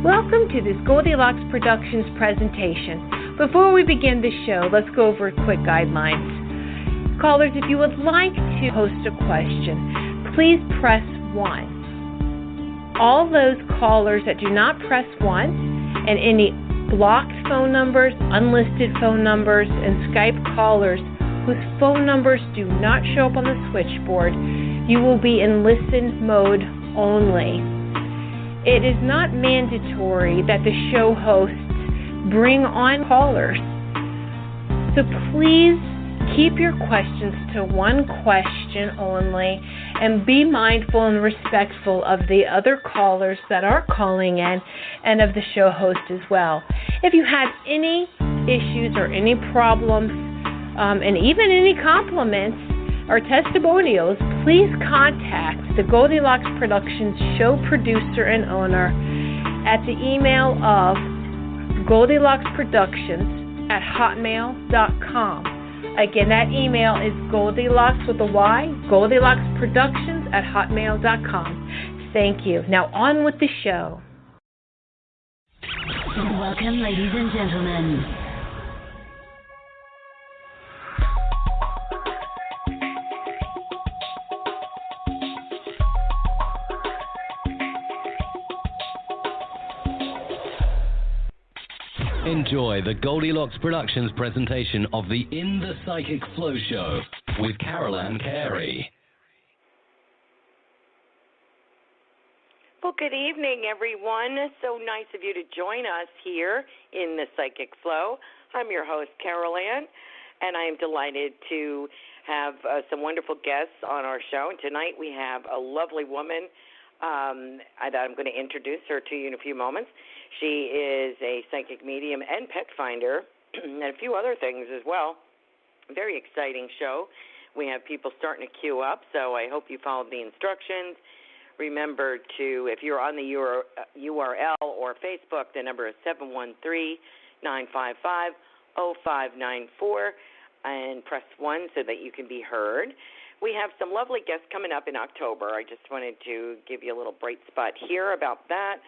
Welcome to this Goldilocks Productions presentation. Before we begin the show, let's go over quick guidelines. Callers, if you would like to host a question, please press 1. All those callers that do not press 1 and any blocked phone numbers, unlisted phone numbers, and Skype callers whose phone numbers do not show up on the switchboard, you will be in listen mode only. It is not mandatory that the show hosts bring on callers. So please keep your questions to one question only and be mindful and respectful of the other callers that are calling in and of the show host as well. If you have any issues or any problems, and even any compliments or testimonials, please contact the Goldilocks Productions show producer and owner at the email of GoldilocksProductions@hotmail.com. Again, that email is Goldilocks with a Y, GoldilocksProductions@hotmail.com. Thank you. Now on with the show. Welcome, ladies and gentlemen. Enjoy the Goldilocks Productions presentation of the In the Psychic Flow Show with Carol Ann Carey. Well, good evening, everyone. So nice of you to join us here in the Psychic Flow. I'm your host, Carol Ann, and I am delighted to have some wonderful guests on our show. And tonight we have a lovely woman that I'm going to introduce her to you in a few moments. She is a psychic medium and pet finder and a few other things as well. Very exciting show. We have people starting to queue up, so I hope you followed the instructions. Remember to, if you're on the URL or Facebook, the number is 713-955-0594, and press 1 so that you can be heard. We have some lovely guests coming up in October. I just wanted to give you a little bright spot here about that.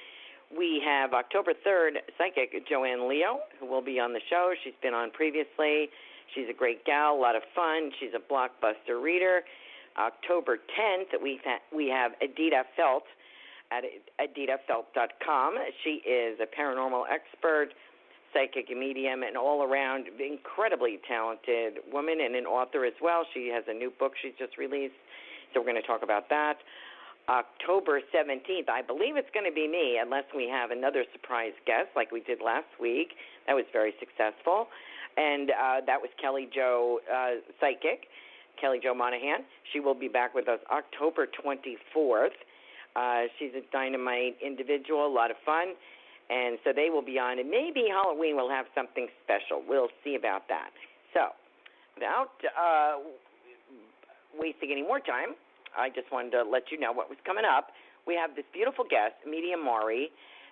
We have October 3rd, psychic Joanne Leo, who will be on the show. She's been on previously. She's a great gal, a lot of fun. She's a blockbuster reader. October 10th, we have Adita Felt at aditafelt.com. She is a paranormal expert, psychic medium, and all-around incredibly talented woman and an author as well. She has a new book she's just released, so we're going to talk about that. October 17th, I believe it's going to be me, unless we have another surprise guest like we did last week. That was very successful. And that was Kelly Jo Psychic, Kelly Jo Monahan. She will be back with us October 24th. She's a dynamite individual, a lot of fun. And so they will be on. And maybe Halloween will have something special. We'll see about that. So without wasting any more time, I just wanted to let you know what was coming up. We have this beautiful guest, Medium Mari,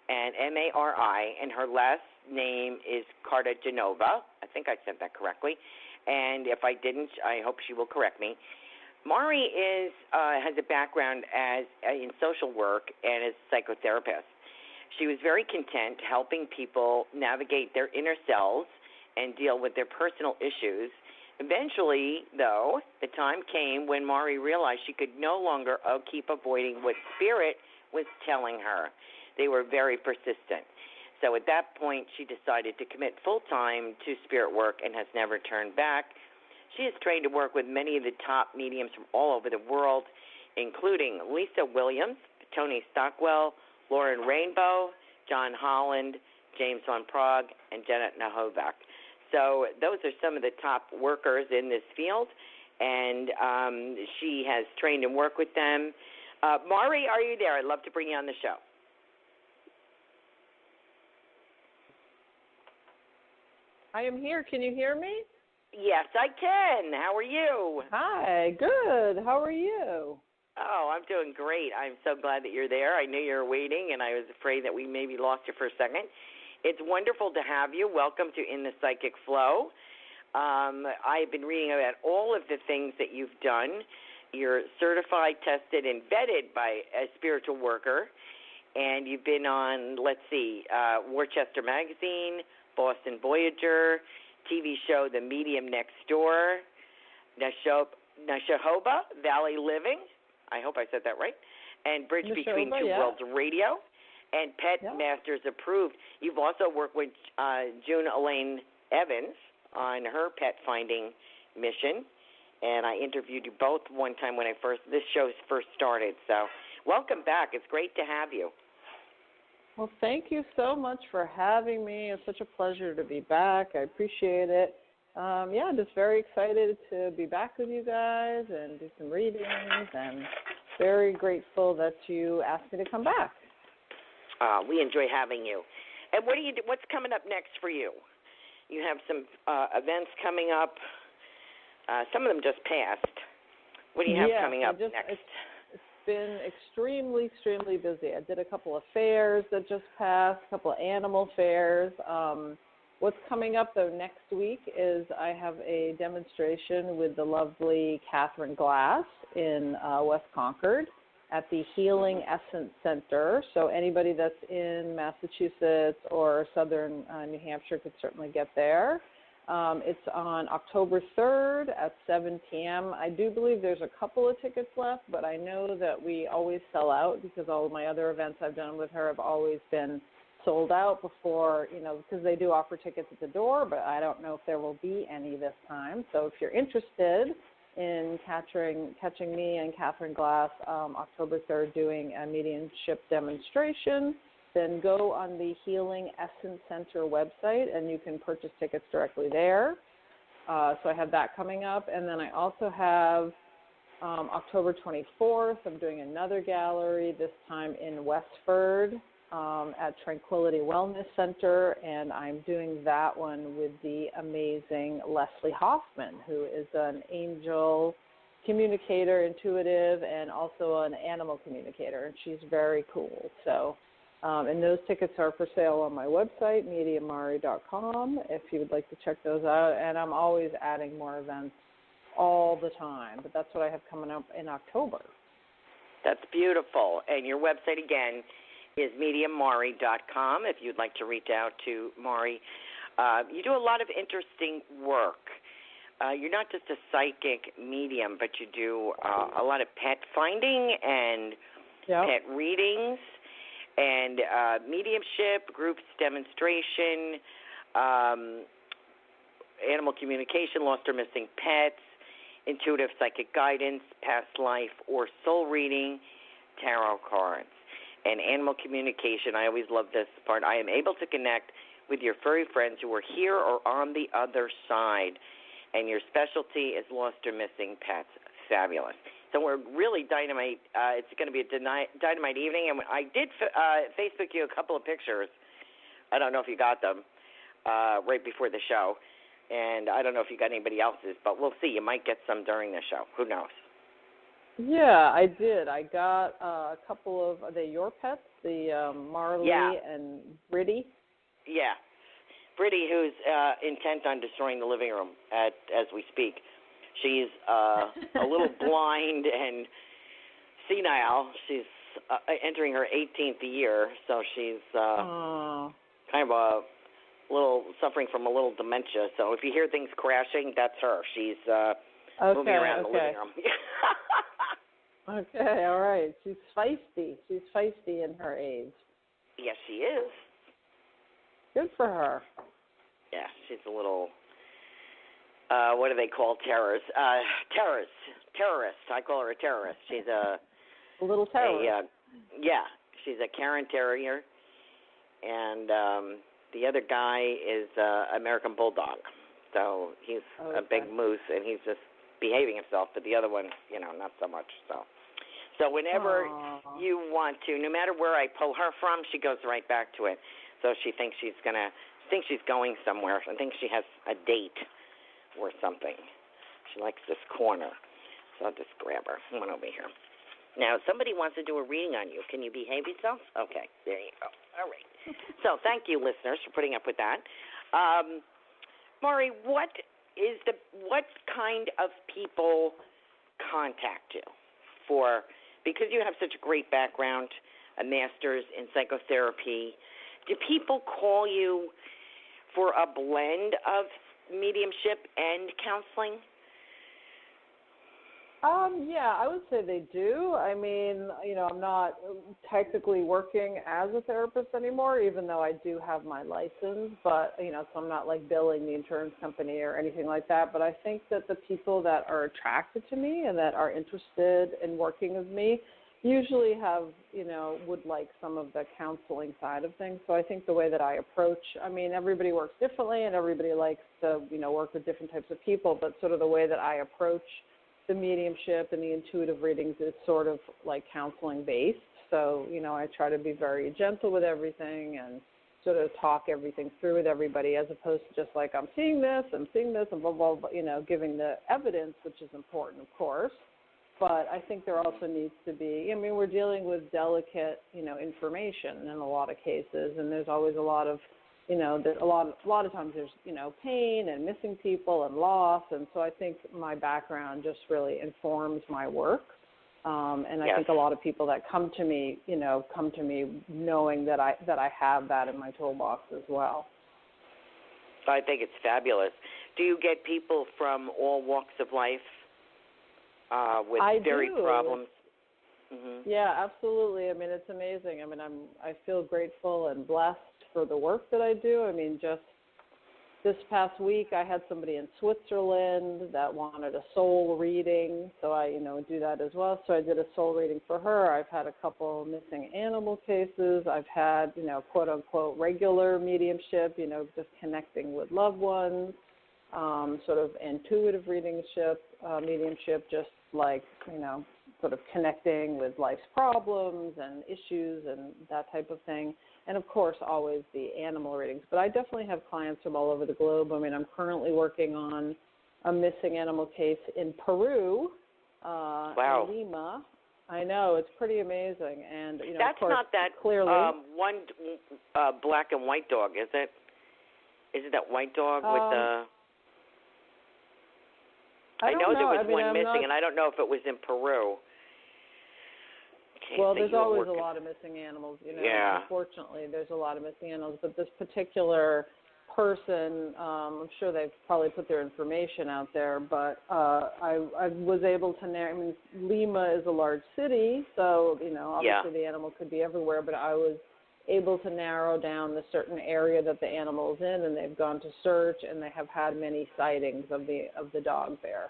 and M-A-R-I, and her last name is Cartagenova. I think I said that correctly. And if I didn't, I hope she will correct me. Mari has a background in social work and as a psychotherapist. She was very content helping people navigate their inner selves and deal with their personal issues. Eventually, though, the time came when Mari realized she could no longer keep avoiding what Spirit was telling her. They were very persistent. So at that point, she decided to commit full-time to spirit work and has never turned back. She is trained to work with many of the top mediums from all over the world, including Lisa Williams, Tony Stockwell, Lauren Rainbow, John Holland, James Von Prague, and Janet Nahovac. So those are some of the top workers in this field, and she has trained and worked with them. Mari, are you there? I'd love to bring you on the show. I am here. Can you hear me? Yes, I can. How are you? Hi, good. How are you? Oh, I'm doing great. I'm so glad that you're there. I knew you were waiting, and I was afraid that we maybe lost you for a second. It's wonderful to have you. Welcome to In the Psychic Flow. I've been reading about all of the things that you've done. You're certified, tested, and vetted by a spiritual worker, and you've been on, Worcester Magazine, Boston Voyager, TV show The Medium Next Door, Nashoba Valley Living, I hope I said that right, and Bridge Between Two Worlds Radio, and Pet Masters Approved. You've also worked with June Elaine Evans on her pet finding mission, and I interviewed you both one time when this show first started. So welcome back. It's great to have you. Well, thank you so much for having me. It's such a pleasure to be back. I appreciate it. Just very excited to be back with you guys and do some readings, and very grateful that you asked me to come back. We enjoy having you. And what's coming up next for you? You have some events coming up. Some of them just passed. What do you have coming up next? It's been extremely, extremely busy. I did a couple of fairs that just passed, a couple of animal fairs. What's coming up, though, next week is I have a demonstration with the lovely Catherine Glass in West Concord at the Healing Essence Center. So anybody that's in Massachusetts or southern New Hampshire could certainly get there. It's on October 3rd at 7 p.m. I do believe there's a couple of tickets left, but I know that we always sell out because all of my other events I've done with her have always been sold out before, because they do offer tickets at the door, but I don't know if there will be any this time. So if you're interested in catching me and Catherine Glass October 3rd doing a mediumship demonstration, then go on the Healing Essence Center website and you can purchase tickets directly there. So I have that coming up. And then I also have October 24th, I'm doing another gallery, this time in Westford at Tranquility Wellness Center, and I'm doing that one with the amazing Leslie Hoffman, who is an angel communicator, intuitive, and also an animal communicator, and she's very cool. So, and those tickets are for sale on my website, mediummari.com, if you would like to check those out. And I'm always adding more events all the time, but that's what I have coming up in October. That's beautiful. And your website, again, is mediummari.com if you'd like to reach out to Mari. You do a lot of interesting work. You're not just a psychic medium, but you do a lot of pet finding and pet readings and mediumship, groups demonstration, animal communication, lost or missing pets, intuitive psychic guidance, past life or soul reading, tarot cards, and animal communication. I always love this part. I am able to connect with your furry friends who are here or on the other side, and your specialty is lost or missing pets. Fabulous. So we're really dynamite. It's going to be a dynamite evening, and I did Facebook you a couple of pictures. I don't know if you got them right before the show, and I don't know if you got anybody else's, but we'll see. You might get some during the show. Who knows? Yeah, I did. I got a couple of, are they your pets? The Marley and Britty? Yeah. Britty, who's intent on destroying the living room as we speak. She's a little blind and senile. She's entering her 18th year, so she's kind of a little suffering from a little dementia. So if you hear things crashing, that's her. She's moving around the living room. Okay, all right. She's feisty. She's feisty in her age. Yes, she is. Good for her. Yeah, she's a little, what do they call terrorists? Terrorist. I call her a terrorist. She's a little terrorist. She's a Karen Terrier. And the other guy is American Bulldog. So he's a big moose, and he's just behaving himself, but the other one, not so much. So whenever you want to, no matter where I pull her from, she goes right back to it. So she thinks she's going somewhere. I think she has a date or something. She likes this corner. So I'll just grab her. Come on over here. Now, somebody wants to do a reading on you. Can you behave yourself? Okay, there you go. All right. So thank you, listeners, for putting up with that. Mari, what kind of people contact you because you have such a great background a master's in psychotherapy. Do people call you for a blend of mediumship and counseling? Yeah, I would say they do. I mean, I'm not technically working as a therapist anymore, even though I do have my license, but, so I'm not like billing the insurance company or anything like that. But I think that the people that are attracted to me and that are interested in working with me usually have, would like some of the counseling side of things. So I think the way that I approach, everybody works differently and everybody likes to, work with different types of people, but sort of the way that I approach the mediumship and the intuitive readings is sort of like counseling based. So, I try to be very gentle with everything and sort of talk everything through with everybody, as opposed to just like, I'm seeing this and blah, blah, blah, giving the evidence, which is important, of course. But I think there also needs to be, we're dealing with delicate, information in a lot of cases, and there's always a lot of, a lot of times there's, pain and missing people and loss, and so I think my background just really informs my work. And I think a lot of people that come to me knowing that I have that in my toolbox as well. I think it's fabulous. Do you get people from all walks of life with varied problems? Mm-hmm. Yeah, absolutely. It's amazing. I feel grateful and blessed for the work that I do. Just this past week, I had somebody in Switzerland that wanted a soul reading, so I, do that as well. So I did a soul reading for her. I've had a couple missing animal cases. I've had, quote unquote, regular mediumship, just connecting with loved ones, sort of intuitive mediumship, just like, sort of connecting with life's problems and issues and that type of thing. And, of course, always the animal readings. But I definitely have clients from all over the globe. I'm currently working on a missing animal case in Peru, wow. in Lima. I know, it's pretty amazing. And, that's of course, not that clearly, one black and white dog, is it? Is it that white dog with the... I know there was one missing, and I don't know if it was in Peru. Well, there's always a lot of missing animals, Yeah. Unfortunately, there's a lot of missing animals. But this particular person, I'm sure they've probably put their information out there, but I was able to Lima is a large city, so, obviously the animal could be everywhere, but I was able to narrow down the certain area that the animal is in, and they've gone to search, and they have had many sightings of the dog there.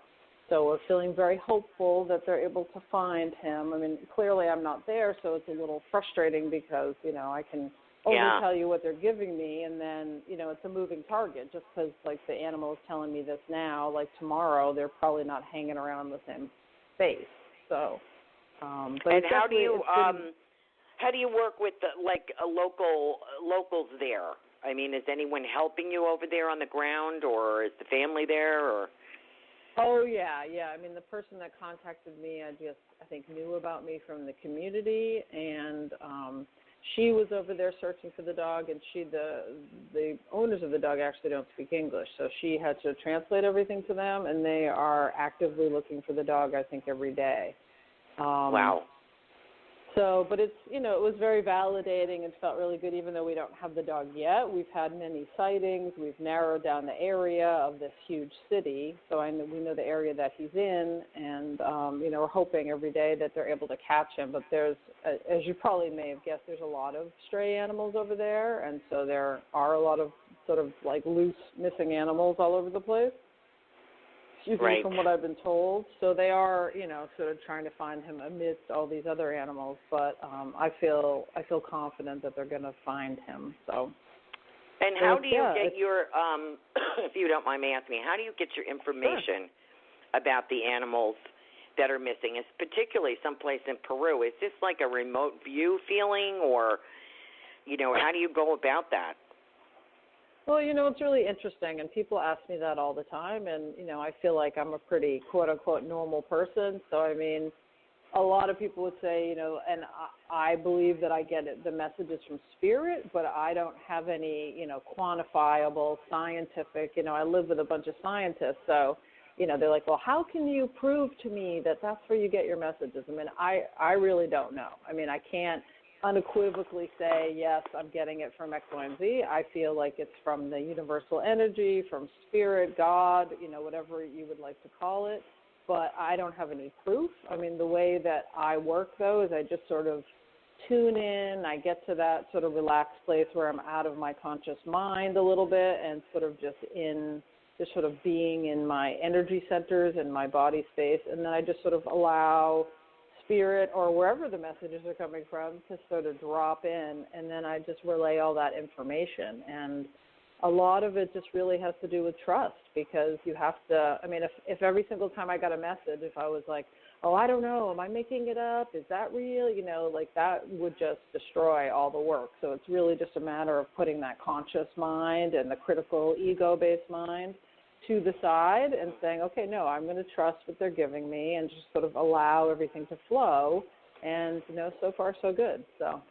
So we're feeling very hopeful that they're able to find him. Clearly I'm not there, so it's a little frustrating because, I can only tell you what they're giving me, and then, it's a moving target. Just because, like, the animal is telling me this now, like tomorrow, they're probably not hanging around the same space. So, but and how do you work with locals there? Is anyone helping you over there on the ground, or is the family there, or? Oh, yeah. The person that contacted me, I think knew about me from the community, and she was over there searching for the dog, and the owners of the dog actually don't speak English, so she had to translate everything to them, and they are actively looking for the dog, I think, every day. Wow. So, but it's, it was very validating and felt really good, even though we don't have the dog yet. We've had many sightings. We've narrowed down the area of this huge city, so we know the area that he's in, and, we're hoping every day that they're able to catch him. But there's, as you probably may have guessed, there's a lot of stray animals over there, and so there are a lot of sort of like loose missing animals all over the place. Right. From what I've been told. So they are, sort of trying to find him amidst all these other animals. But I feel confident that they're going to find him. So. And how do you get your, if you don't mind me asking, how do you get your information about the animals that are missing? It's particularly someplace in Peru. Is this like a remote view feeling, or, how do you go about that? Well, it's really interesting, and people ask me that all the time, and, I feel like I'm a pretty, quote-unquote, normal person. So, a lot of people would say, and I believe that I get the messages from spirit, but I don't have any, quantifiable, scientific, I live with a bunch of scientists, so, they're like, well, how can you prove to me that that's where you get your messages? I really don't know. I can't unequivocally say, yes, I'm getting it from X, Y, and Z. I feel like it's from the universal energy, from spirit, God, whatever you would like to call it. But I don't have any proof. I mean, the way that I work, though, is I just sort of tune in. I get to that sort of relaxed place where I'm out of my conscious mind a little bit and sort of just sort of being in my energy centers and my body space. And then I just sort of allow spirit or wherever the messages are coming from to sort of drop in. And then I just relay all that information. And a lot of it just really has to do with trust, because you have to, I mean, if every single time I got a message, if I was like, oh, I don't know, am I making it up? Is that real? Like that would just destroy all the work. So it's really just a matter of putting that conscious mind and the critical ego-based mind to the side and saying, okay, no, I'm going to trust what they're giving me and just sort of allow everything to flow. And, so far so good. So.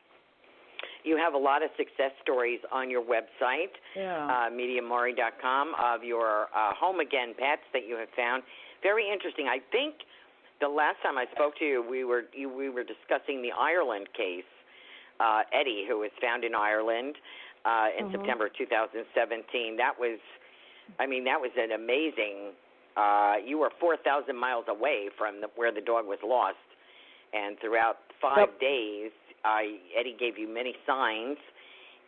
You have a lot of success stories on your website, yeah. MediumMari.com, of your home again pets that you have found. Very interesting. I think the last time I spoke to you, we were discussing the Ireland case, Eddie, who was found in Ireland in September 2017. That was an amazing. You were 4,000 miles away from where the dog was lost, and throughout 5 days, Eddie gave you many signs,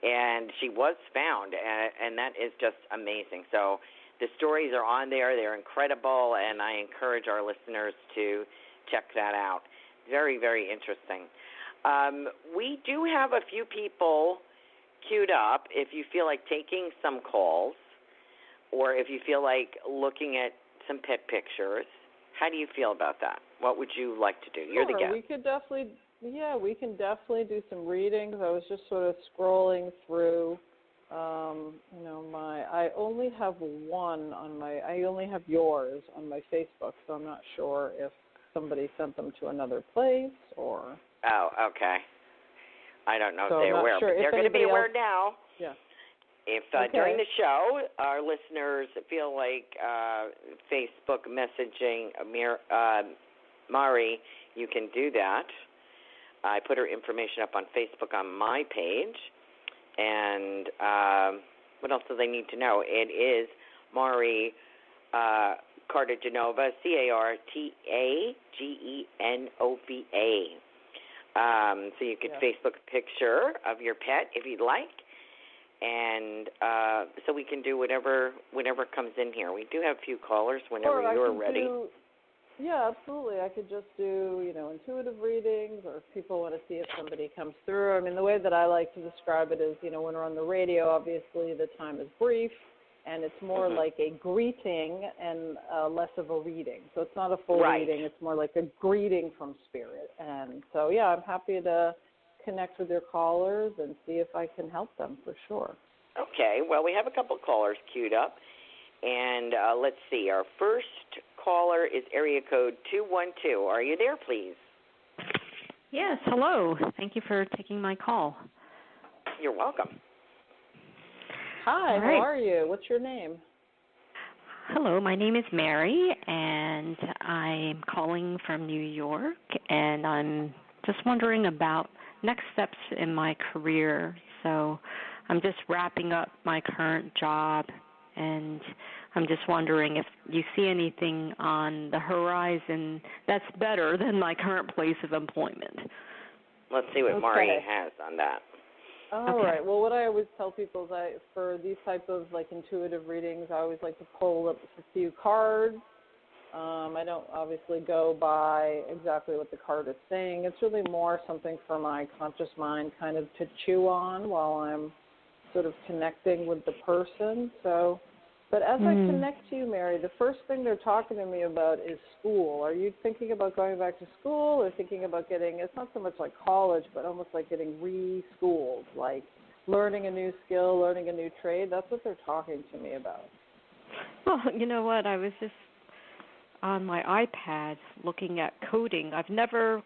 and she was found, and that is just amazing. So the stories are on there. They're incredible, and I encourage our listeners to check that out. Very, very interesting. We do have a few people queued up if you feel like taking some calls or if you feel like looking at some pet pictures. How do you feel about that? What would you like to do? You're the guest. We can definitely do some readings. I was just sort of scrolling through, I only have I only have yours on my Facebook, so I'm not sure if somebody sent them to another place or. Oh, okay. I don't know so if they're aware, sure. but they're going to be aware now. Yeah. If during the show our listeners feel like Facebook messaging Mari, you can do that. I put her information up on Facebook on my page. And what else do they need to know? It is Mari Cartagenova, Cartagenova. So you could Facebook a picture of your pet if you'd like. And so we can do whatever comes in here. We do have a few callers whenever you're ready. Yeah, absolutely. I could just do, intuitive readings, or if people want to see if somebody comes through. I mean, the way that I like to describe it is, when we're on the radio, obviously the time is brief, and it's more like a greeting and less of a reading. So it's not a full reading. It's more like a greeting from spirit. And so, yeah, I'm happy to connect with your callers and see if I can help them for sure. Okay. Well, we have a couple callers queued up. And let's see. Our first caller is area code 212. Are you there, please? Yes, hello. Thank you for taking my call. You're welcome. Hi, how are you? What's your name? Hello, my name is Mary, and I'm calling from New York, and I'm just wondering about next steps in my career. So I'm just wrapping up my current job, and I'm just wondering if you see anything on the horizon that's better than my current place of employment. Let's see what Mari has on that. All right. Well, what I always tell people is for these type of intuitive readings, I always like to pull up a few cards. I don't obviously go by exactly what the card is saying. It's really more something for my conscious mind kind of to chew on while I'm sort of connecting with the person. So, but as I connect to you, Mary, the first thing they're talking to me about is school. Are you thinking about going back to school, or thinking about it's not so much like college, but almost like getting re-schooled, like learning a new skill, learning a new trade? That's what they're talking to me about. Well, you know what? I was just on my iPad looking at coding. I've never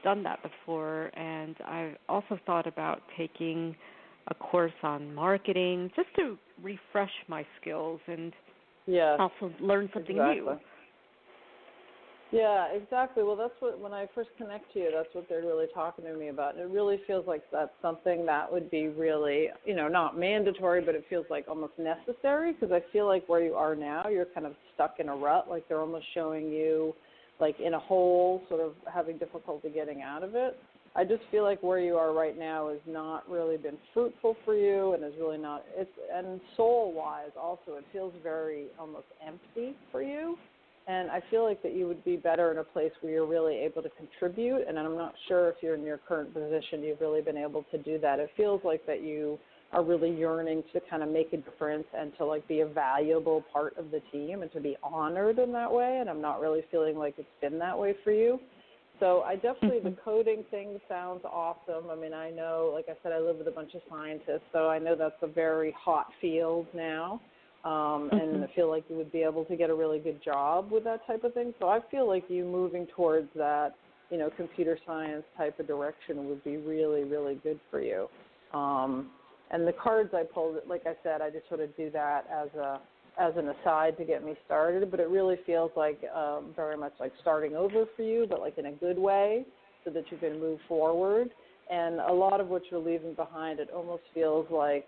done that before, and I've also thought about taking a course on marketing just to refresh my skills and also learn something new. Yeah, exactly. Well, that's what, when I first connect to you, that's what they're really talking to me about. And it really feels like that's something that would be really, not mandatory, but it feels like almost necessary, because I feel like where you are now, you're kind of stuck in a rut, like they're almost showing you like in a hole, sort of having difficulty getting out of it. I just feel like where you are right now has not really been fruitful for you, and is really not, and soul-wise also, it feels very almost empty for you. And I feel like that you would be better in a place where you're really able to contribute, and I'm not sure if you're in your current position you've really been able to do that. It feels like that you are really yearning to kind of make a difference and to like be a valuable part of the team and to be honored in that way, and I'm not really feeling like it's been that way for you. So I definitely, the coding thing sounds awesome. I mean, I know, like I said, I live with a bunch of scientists, so I know that's a very hot field now. And I feel like you would be able to get a really good job with that type of thing. So I feel like you moving towards that, computer science type of direction would be really, really good for you. And the cards I pulled, like I said, I just sort of do that as an aside to get me started. But it really feels like very much like starting over for you, but like in a good way, so that you can move forward. And a lot of what you're leaving behind, it almost feels like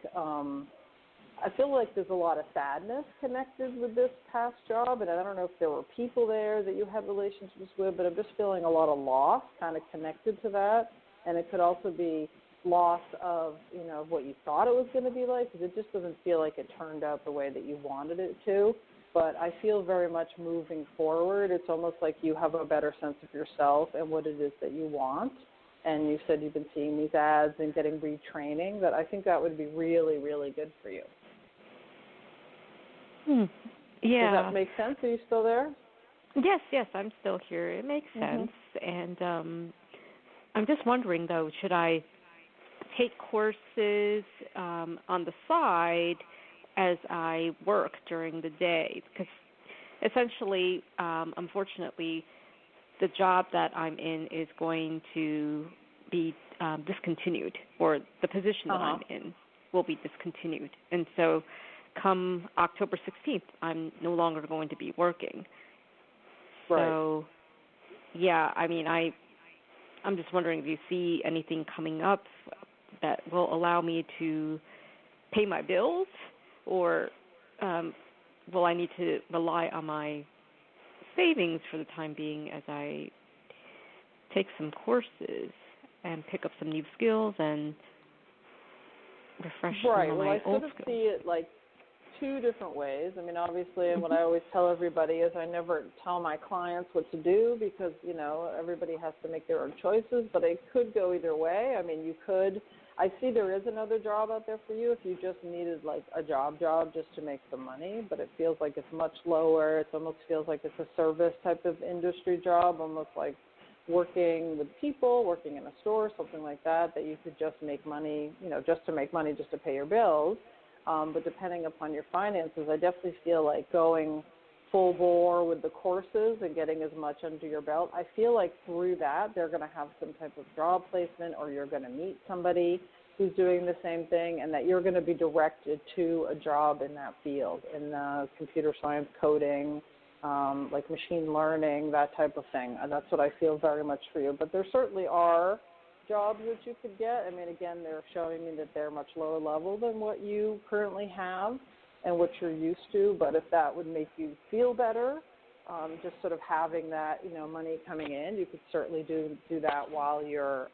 I feel like there's a lot of sadness connected with this past job, and I don't know if there were people there that you had relationships with, but I'm just feeling a lot of loss kind of connected to that, and it could also be loss of, what you thought it was going to be like, because it just doesn't feel like it turned out the way that you wanted it to. But I feel very much moving forward, it's almost like you have a better sense of yourself and what it is that you want. And you said you've been seeing these ads and getting retraining, that I think that would be really, really good for you. Yeah. Does that make sense? Are you still there? Yes, I'm still here. It makes sense. And I'm just wondering, though, should I take courses on the side as I work during the day? Because essentially, unfortunately, the job that I'm in is going to be discontinued, or the position that I'm in will be discontinued. And so come October 16th, I'm no longer going to be working. Right. So, yeah, I mean, I'm just wondering if you see anything coming up that will allow me to pay my bills, or will I need to rely on my savings for the time being as I take some courses and pick up some new skills and refresh some of my old skills. Right. Well, I sort of see it like two different ways. I mean, obviously, and what I always tell everybody is I never tell my clients what to do, because, everybody has to make their own choices, but it could go either way. I mean, I see there is another job out there for you if you just needed like a job just to make some money, but it feels like it's much lower. It almost feels like it's a service type of industry job, almost like working with people, working in a store, something like that you could just make money, just to make money, just to pay your bills. But depending upon your finances, I definitely feel like going full bore with the courses and getting as much under your belt. I feel like through that, they're going to have some type of job placement, or you're going to meet somebody who's doing the same thing, and that you're going to be directed to a job in that field, in computer science, coding, like machine learning, that type of thing. And that's what I feel very much for you. But there certainly are jobs that you could get. I mean, again, they're showing me that they're much lower level than what you currently have and what you're used to. But if that would make you feel better, just sort of having that, money coming in, you could certainly do that while you're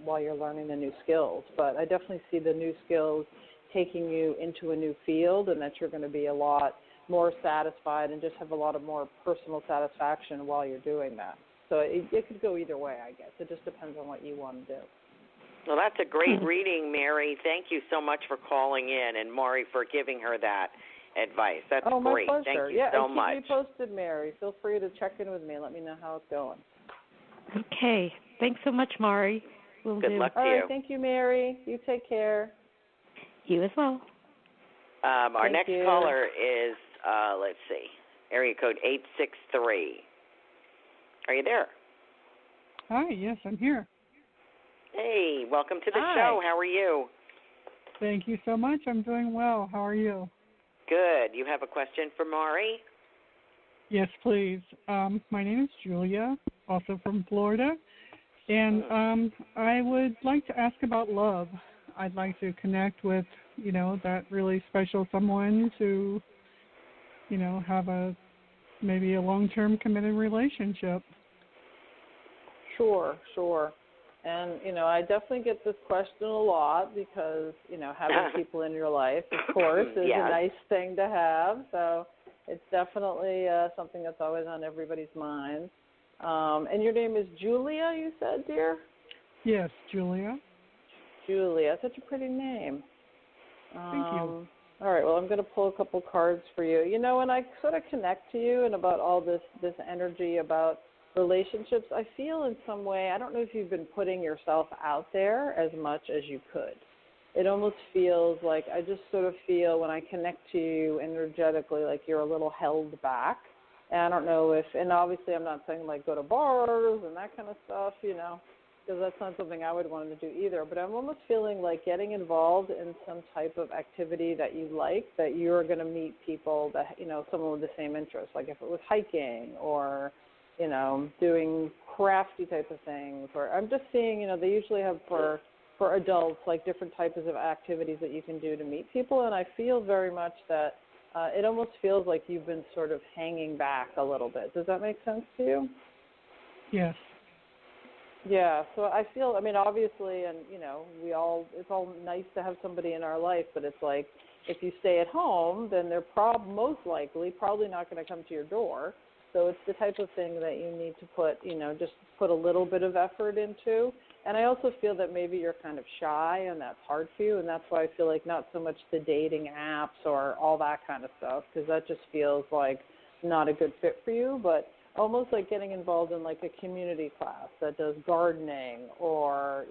learning the new skills. But I definitely see the new skills taking you into a new field, and that you're going to be a lot more satisfied and just have a lot of more personal satisfaction while you're doing that. So it could go either way, I guess. It just depends on what you want to do. Well, that's a great reading, Mary. Thank you so much for calling in, and Maury for giving her that advice. That's great. My pleasure. Thank you so much. Keep me posted, Mary. Feel free to check in with me and let me know how it's going. Okay. Thanks so much, Maury. Good luck to you. All right. Thank you, Mary. You take care. You as well. Our next caller is, let's see, area code 863. Are you there? Hi, yes, I'm here. Hey, welcome to the show. How are you? Thank you so much. I'm doing well. How are you? Good. You have a question for Maury? Yes, please. My name is Julia, also from Florida, and I would like to ask about love. I'd like to connect with, that really special someone to, have maybe a long-term committed relationship. Sure. And, I definitely get this question a lot because, having people in your life, of course, is Yes. a nice thing to have. So it's definitely something that's always on everybody's mind. And your name is Julia, you said, dear? Yes, Julia. Julia. Such a pretty name. Thank you. All right, well, I'm going to pull a couple cards for you. When I sort of connect to you and about all this energy about relationships, I feel in some way, I don't know if you've been putting yourself out there as much as you could. It almost feels like, I just sort of feel when I connect to you energetically, like you're a little held back. And I don't know if, and obviously I'm not saying like go to bars and that kind of stuff, because that's not something I would want to do either. But I'm almost feeling like getting involved in some type of activity that you like, that you're going to meet people that, someone with the same interests, like if it was hiking or, doing crafty type of things. Or I'm just seeing, they usually have for adults, like different types of activities that you can do to meet people. And I feel very much that it almost feels like you've been sort of hanging back a little bit. Does that make sense to you? Yes. Yeah, so I feel, obviously, and, it's all nice to have somebody in our life, but it's like if you stay at home, then they're most likely probably not going to come to your door. So it's the type of thing that you need to put, just put a little bit of effort into. And I also feel that maybe you're kind of shy and that's hard for you, and that's why I feel like not so much the dating apps or all that kind of stuff, because that just feels like not a good fit for you, but almost like getting involved in like a community class that does gardening or,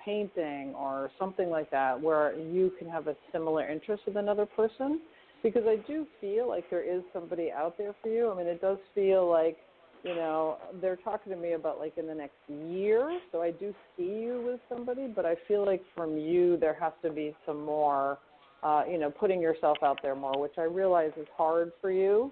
painting or something like that where you can have a similar interest with another person, because I do feel like there is somebody out there for you. It does feel like, they're talking to me about like in the next year, so I do see you with somebody, but I feel like from you there has to be some more, putting yourself out there more, which I realize is hard for you.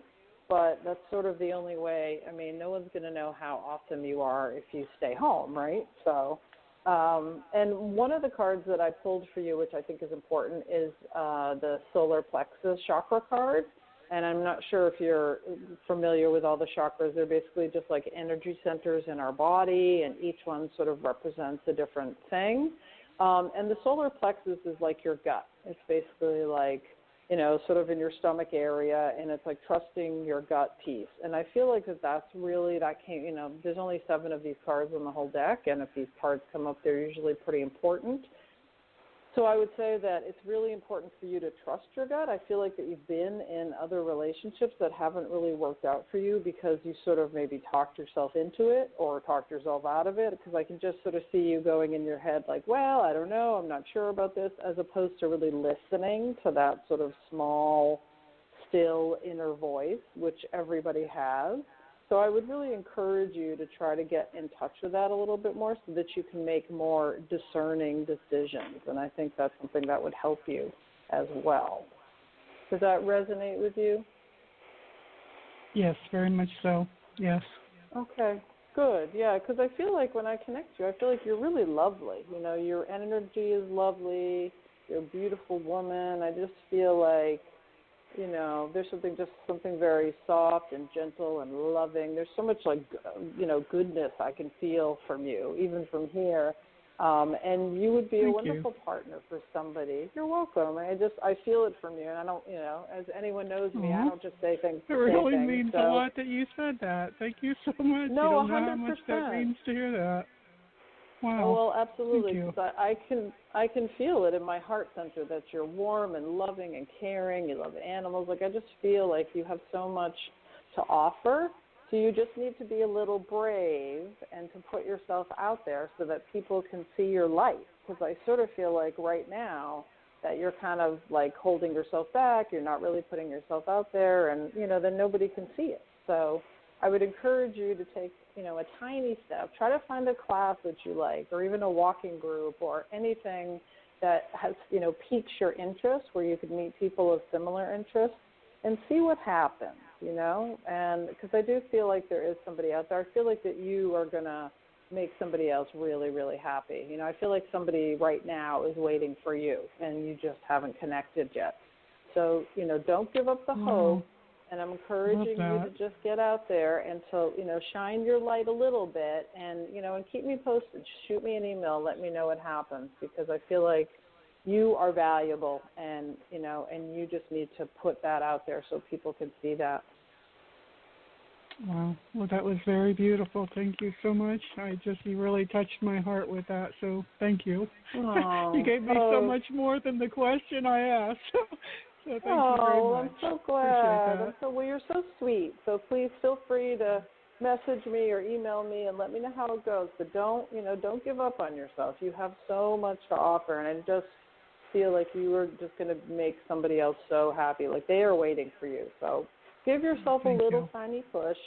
But that's sort of the only way. No one's going to know how awesome you are if you stay home, right? So, and one of the cards that I pulled for you, which I think is important, is the solar plexus chakra card. And I'm not sure if you're familiar with all the chakras. They're basically just like energy centers in our body, and each one sort of represents a different thing. And the solar plexus is like your gut. It's basically like, sort of in your stomach area, and it's like trusting your gut piece. And I feel like that's really, there's only 7 of these cards in the whole deck, and if these cards come up, they're usually pretty important. So I would say that it's really important for you to trust your gut. I feel like that you've been in other relationships that haven't really worked out for you because you sort of maybe talked yourself into it or talked yourself out of it, because I can just sort of see you going in your head like, well, I don't know, I'm not sure about this, as opposed to really listening to that sort of small, still inner voice, which everybody has. So I would really encourage you to try to get in touch with that a little bit more so that you can make more discerning decisions. And I think that's something that would help you as well. Does that resonate with you? Yes, very much so. Yes. Okay, good. Yeah, because I feel like when I connect you, I feel like you're really lovely. Your energy is lovely. You're a beautiful woman. I just feel like, there's something very soft and gentle and loving. There's so much goodness I can feel from you, even from here. And you would be a wonderful partner for somebody. You're welcome. I feel it from you. And I don't, as anyone knows me, I don't just say things. It really means a lot that you said that. Thank you so much. No, you don't 100%. know how much that means to hear that. Wow. Oh, well, absolutely. Thank you. I can feel it in my heart center that you're warm and loving and caring. You love animals. I just feel like you have so much to offer. So you just need to be a little brave and to put yourself out there so that people can see your light. Because I sort of feel like right now that you're kind of like holding yourself back. You're not really putting yourself out there, and then nobody can see it. So I would encourage you to take, a tiny step. Try to find a class that you like, or even a walking group, or anything that has, piques your interest, where you could meet people of similar interests, and see what happens, you know, and because I do feel like there is somebody out there. I feel like that you are going to make somebody else really, really happy. You know, I feel like somebody right now is waiting for you, and you just haven't connected yet. So, you know, don't give up the hope, and I'm encouraging you to just get out there and to, you know, shine your light a little bit and, you know, and keep me posted. Shoot me an email. Let me know what happens, because I feel like you are valuable, and, you know, and you just need to put that out there so people can see that. Wow. Well, that was very beautiful. Thank you so much. You really touched my heart with that, so thank you. Oh, you gave me so much more than the question I asked. So thank you very much. I'm so glad. Well, you're so sweet. So please feel free to message me or email me and let me know how it goes. But don't give up on yourself. You have so much to offer, and I just feel like you are just going to make somebody else so happy. Like they are waiting for you. So give yourself a little tiny push,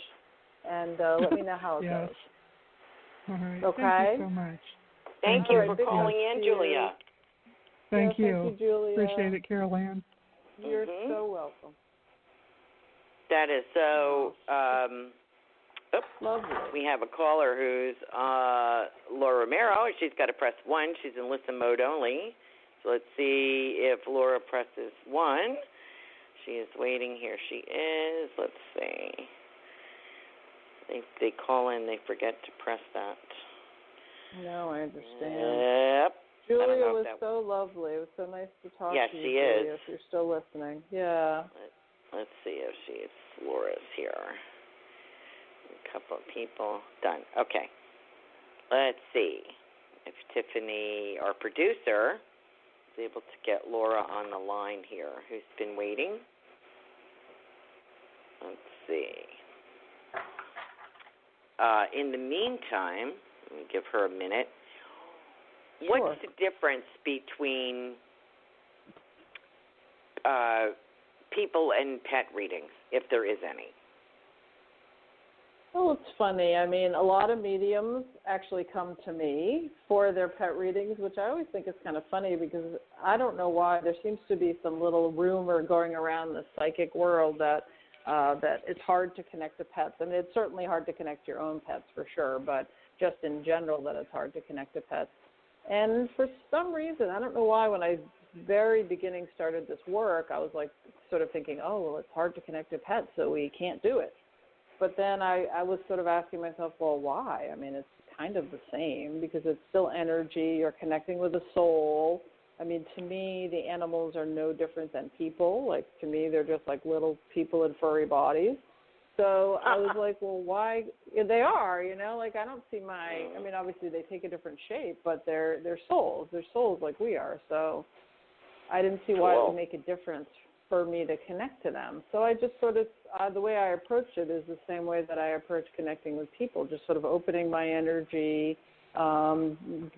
and let me know how it goes. All right. Okay? Thank you so much. Thank you for calling in, Julia. Thank you. Thank you, Julia. Appreciate it, Carol Ann. You're so welcome. That is so. Lovely. We have a caller who's Laura Romero. She's got to press 1. She's in listen mode only. So let's see if Laura presses 1. She is waiting. Here she is. Let's see. They call in. They forget to press that. No, I understand. Yep. Julia was so lovely. It was so nice to talk to you, she Julia, is. if you're still listening. Yeah. Let's see if Laura's here. A couple of people. Done. Okay. Let's see if Tiffany, our producer, is able to get Laura on the line here, who's been waiting. Let's see. In the meantime, let me give her a minute. Sure. What's the difference between people and pet readings, if there is any? Well, it's funny. I mean, a lot of mediums actually come to me for their pet readings, which I always think is kind of funny because I don't know why. There seems to be some little rumor going around the psychic world that it's hard to connect to pets. And it's certainly hard to connect to your own pets for sure, but just in general that it's hard to connect to pets. And for some reason, I don't know why, when I very beginning started this work, I was like sort of thinking, oh, well, it's hard to connect to pets, so we can't do it. But then I was sort of asking myself, well, why? I mean, it's kind of the same because it's still energy. You're connecting with a soul. I mean, to me, the animals are no different than people. Like, to me, they're just like little people in furry bodies. So I was like, well, why? Yeah, they are, you know, like I don't see I mean, obviously they take a different shape, but they're souls. They're souls like we are. So I didn't see why it would make a difference for me to connect to them. So I just sort of, the way I approach it is the same way that I approach connecting with people, just sort of opening my energy,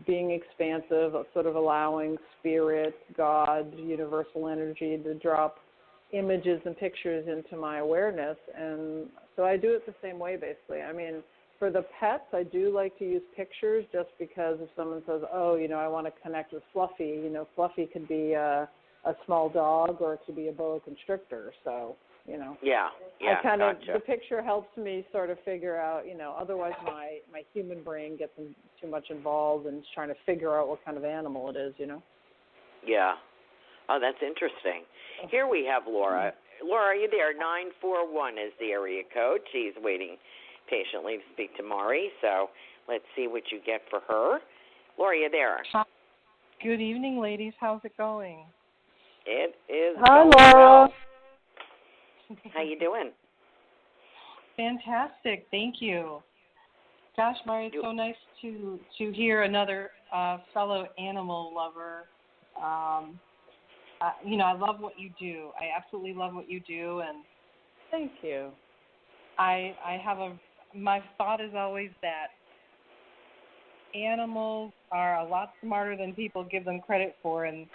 being expansive, sort of allowing spirit, God, universal energy to drop images and pictures into my awareness. And so I do it the same way, basically. I mean, for the pets, I do like to use pictures just because if someone says, oh, you know, I want to connect with Fluffy, you know, Fluffy could be a small dog or it could be a boa constrictor. So, you know. Yeah, I kind of, gotcha. the picture helps me sort of figure out, you know, otherwise my human brain gets too much involved in trying to figure out what kind of animal it is, you know. Yeah. Oh, that's interesting. Here we have Laura. Laura, are you there? 941 is the area code. She's waiting patiently to speak to Mari, so let's see what you get for her. Laura, are you there? Hi. Good evening, ladies. How's it going? It is Hi, going Laura. well. How you doing? Fantastic. Thank you. Gosh, Mari, it's so nice to hear another fellow animal lover. You know, I love what you do. I absolutely love what you do, and thank you. I have my thought is always that animals are a lot smarter than people give them credit for, and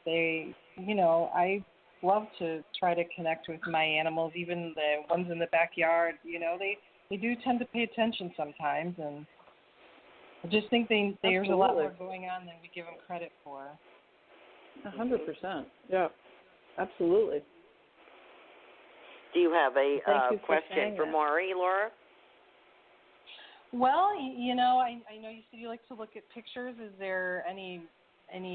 they, you know, I love to try to connect with my animals, even the ones in the backyard. You know, they do tend to pay attention sometimes, and I just think there's a lot more going on than we give them credit for. 100%. Yeah, absolutely. Do you have a question for Maury, Laura? Well, you know, I know you said you like to look at pictures. Is there any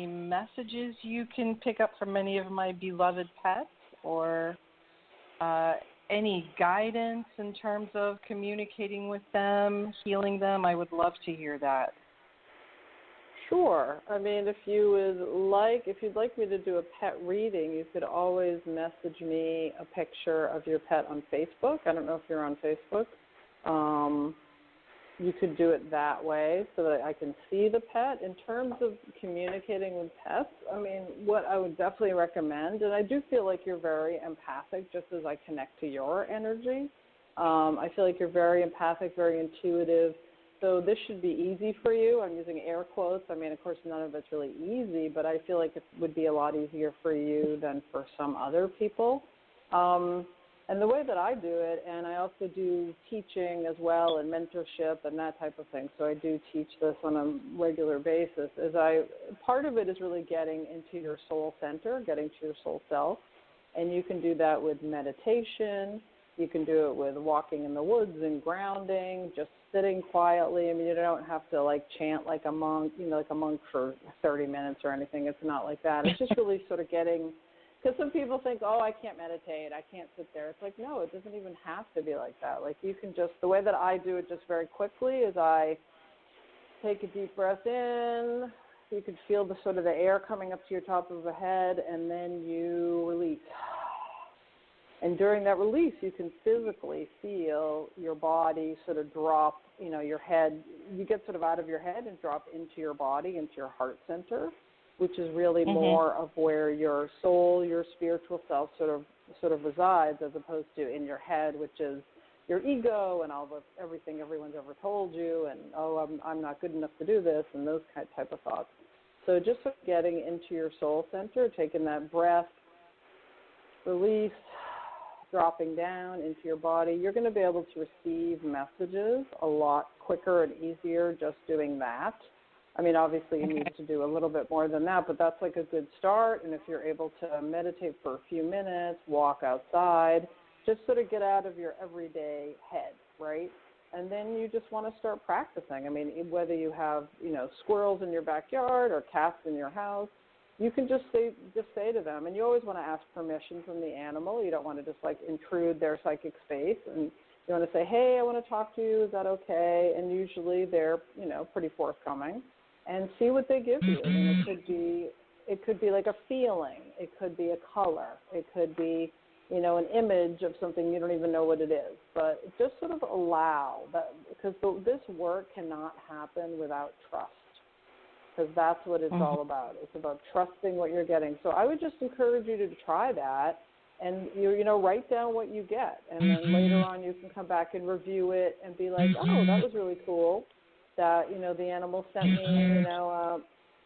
messages you can pick up from any of my beloved pets, or any guidance in terms of communicating with them, healing them? I would love to hear that. Sure. I mean, if you'd like me to do a pet reading, you could always message me a picture of your pet on Facebook. I don't know if you're on Facebook. You could do it that way so that I can see the pet. In terms of communicating with pets, I mean, what I would definitely recommend, and I do feel like you're very empathic just as I connect to your energy. I feel like you're very empathic, very intuitive. So this should be easy for you. I'm using air quotes. I mean, of course, none of it's really easy, but I feel like it would be a lot easier for you than for some other people. And the way that I do it, and I also do teaching as well and mentorship and that type of thing, so I do teach this on a regular basis, part of it is really getting into your soul center, getting to your soul self, and you can do that with meditation. You can do it with walking in the woods and grounding, just sitting quietly. I mean, you don't have to like chant like a monk, for 30 minutes or anything. It's not like that. It's just really sort of getting, because some people think, oh, I can't meditate, I can't sit there. It's like, no, it doesn't even have to be like that. Like you can just, the way that I do it just very quickly is I take a deep breath in. You can feel the sort of the air coming up to your top of the head, and then you release. And during that release, you can physically feel your body sort of drop, your head. You get sort of out of your head and drop into your body, into your heart center, which is really more of where your soul, your spiritual self sort of resides, as opposed to in your head, which is your ego and everything everyone's ever told you, and, oh, I'm not good enough to do this, and those type of thoughts. So just sort of getting into your soul center, taking that breath, release, dropping down into your body, you're going to be able to receive messages a lot quicker and easier just doing that. I mean, obviously you need to do a little bit more than that, but that's like a good start. And if you're able to meditate for a few minutes, walk outside, just sort of get out of your everyday head, right? And then you just want to start practicing. I mean, whether you have, squirrels in your backyard or cats in your house, you can just say to them, and you always want to ask permission from the animal. You don't want to just like intrude their psychic space, and you want to say, hey, I want to talk to you. Is that okay? And usually they're, pretty forthcoming, and see what they give you. I mean, it could be like a feeling. It could be a color. It could be, an image of something you don't even know what it is. But just sort of allow that, because this work cannot happen without trust. Because that's what it's all about. It's about trusting what you're getting. So I would just encourage you to try that, and write down what you get, and then later on you can come back and review it and be like, oh, that was really cool. That the animal sent me a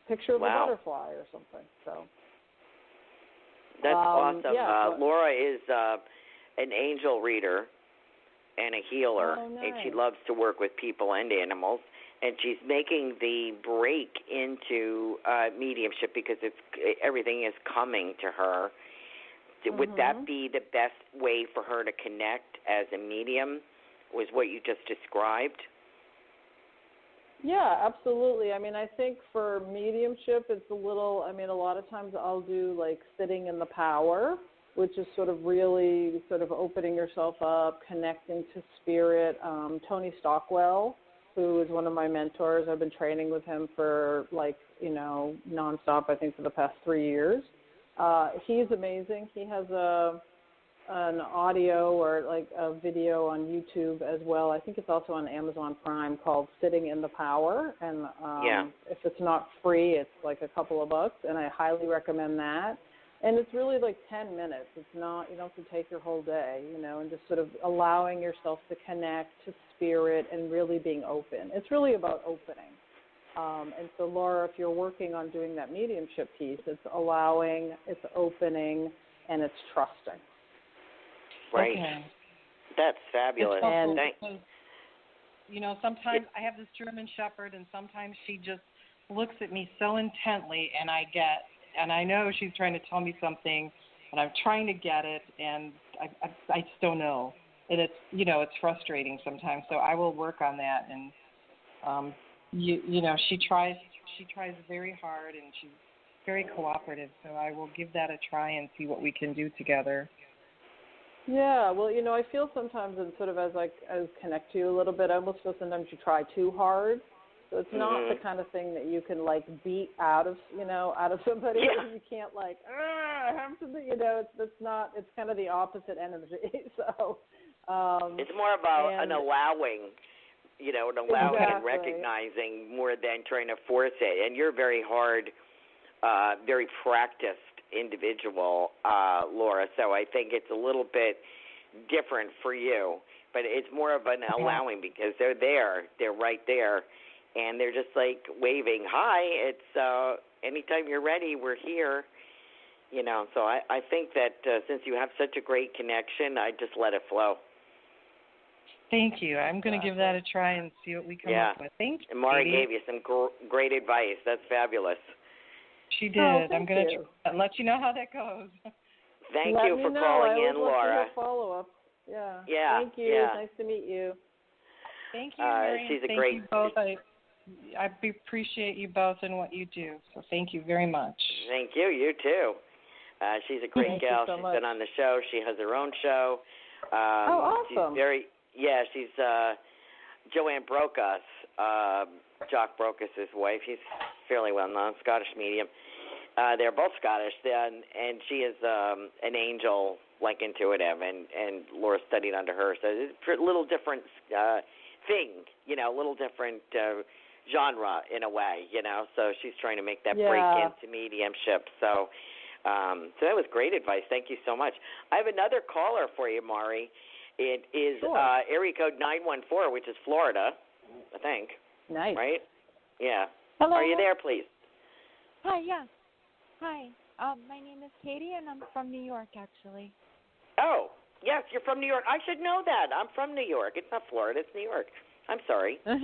picture of a butterfly or something. So that's awesome. Yeah, Laura is an angel reader and a healer, and she loves to work with people and animals. And she's making the break into mediumship because everything is coming to her. Would that be the best way for her to connect as a medium, was what you just described? Yeah, absolutely. I mean, I think for mediumship, it's a lot of times I'll do like sitting in the power, which is sort of really sort of opening yourself up, connecting to spirit. Tony Stockwell, who is one of my mentors. I've been training with him for nonstop, I think, for the past 3 years. He's amazing. He has an audio or like a video on YouTube as well. I think it's also on Amazon Prime, called Sitting in the Power. And if it's not free, it's like a couple of bucks, and I highly recommend that. And it's really like 10 minutes. It's not, you don't have to take your whole day, and just sort of allowing yourself to connect to spirit and really being open. It's really about opening. And so, Laura, if you're working on doing that mediumship piece, it's allowing, it's opening, and it's trusting. Right. Okay. That's fabulous. And sometimes I have this German Shepherd, and sometimes she just looks at me so intently, and I know she's trying to tell me something, and I'm trying to get it, and I just don't know. And it's, it's frustrating sometimes. So I will work on that. And, she tries very hard, and she's very cooperative. So I will give that a try and see what we can do together. Yeah, well, I feel sometimes, and sort of as I connect to you a little bit, I almost feel sometimes you try too hard. So it's not the kind of thing that you can beat out of somebody. Yeah. You can't I have to, it's kind of the opposite energy. So it's more about an allowing, and recognizing more than trying to force it. And you're a very hard, very practiced individual, Laura. So I think it's a little bit different for you, but it's more of an allowing because they're there, they're right there. And they're just waving, hi, it's anytime you're ready, we're here. So I think that since you have such a great connection, I just let it flow. Thank you. I'm going to give that a try and see what we come up with. Thank you. And Mari gave you some great advice. That's fabulous. She did. I'm going to let you know how that goes. Thank you for calling in, Laura. Follow-up. Yeah. Yeah. Thank you. Yeah. Nice to meet you. Thank you, Mary. She's a thank great. You both. I appreciate you both and what you do. So thank you very much. Thank you. You too. She's a great gal. She's been on the show. She has her own show. Awesome. She's Joanne Brokus, Jock Brokus' wife. He's fairly well-known, Scottish medium. They're both Scottish, and she is an angel, intuitive, and Laura studied under her. So it's a little different thing, a little different genre in a way, So she's trying to make that break into mediumship. So that was great advice. Thank you so much. I have another caller for you, Mari. It is area code 914, which is Florida, I think. Nice. Right? Yeah. Hello. Are you there, please? Hi, yes. Hi. My name is Katie, and I'm from New York, actually. Oh, yes, you're from New York. I should know that. I'm from New York. It's not Florida. It's New York. I'm sorry. How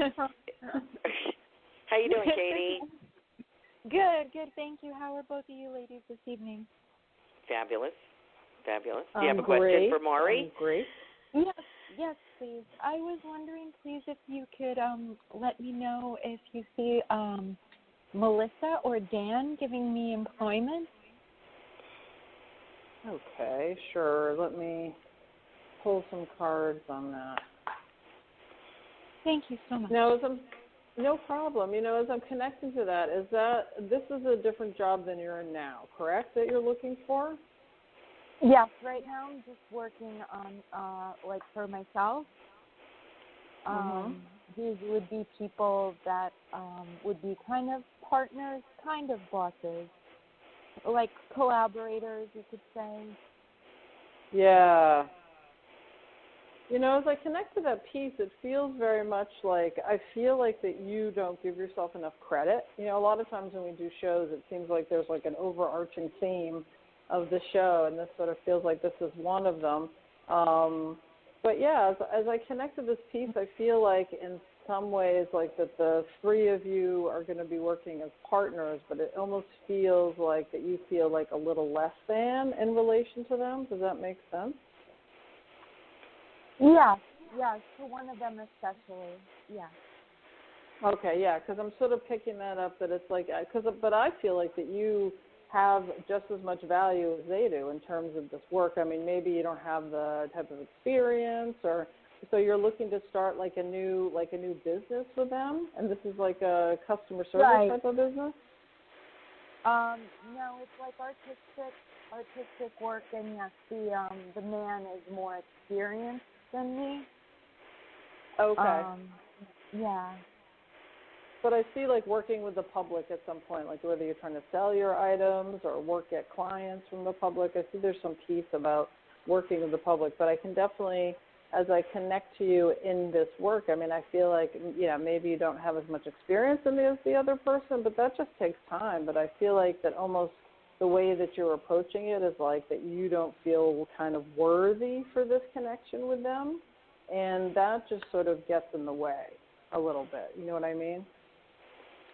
you doing, Katie? Good. Thank you. How are both of you ladies this evening? Fabulous. Do you have a question for Mari? Great. Yes, please. I was wondering, please, if you could let me know if you see Melissa or Dan giving me employment. Okay, sure. Let me pull some cards on that. Thank you so much. Now, no problem. As I'm connecting to that, this is a different job than you're in now, correct, that you're looking for? Yes, right now I'm just working on, for myself. These would be people that would be kind of partners, kind of bosses, like collaborators, you could say. Yeah. As I connect to that piece, it feels very much I feel like that you don't give yourself enough credit. A lot of times when we do shows, it seems like there's an overarching theme of the show, and this sort of feels like this is one of them. But yeah, as I connect to this piece, I feel like in some ways that the three of you are going to be working as partners, but it almost feels like that you feel a little less than in relation to them. Does that make sense? Yes, for one of them especially, yeah. Okay, yeah, because I'm sort of picking that up, that it's but I feel like that you have just as much value as they do in terms of this work. I mean, maybe you don't have the type of experience, or so you're looking to start a new business with them, and this is a customer service type of business? No, it's artistic work, and yes, the man is more experienced than me. Okay. Yeah. But I see working with the public at some point, whether you're trying to sell your items or work at clients from the public. I see there's some piece about working with the public, but I can definitely, as I connect to you in this work, I mean, I feel maybe you don't have as much experience as the other person, but that just takes time. But I feel that almost the way that you're approaching it is that you don't feel kind of worthy for this connection with them, and that just sort of gets in the way a little bit. You know what I mean?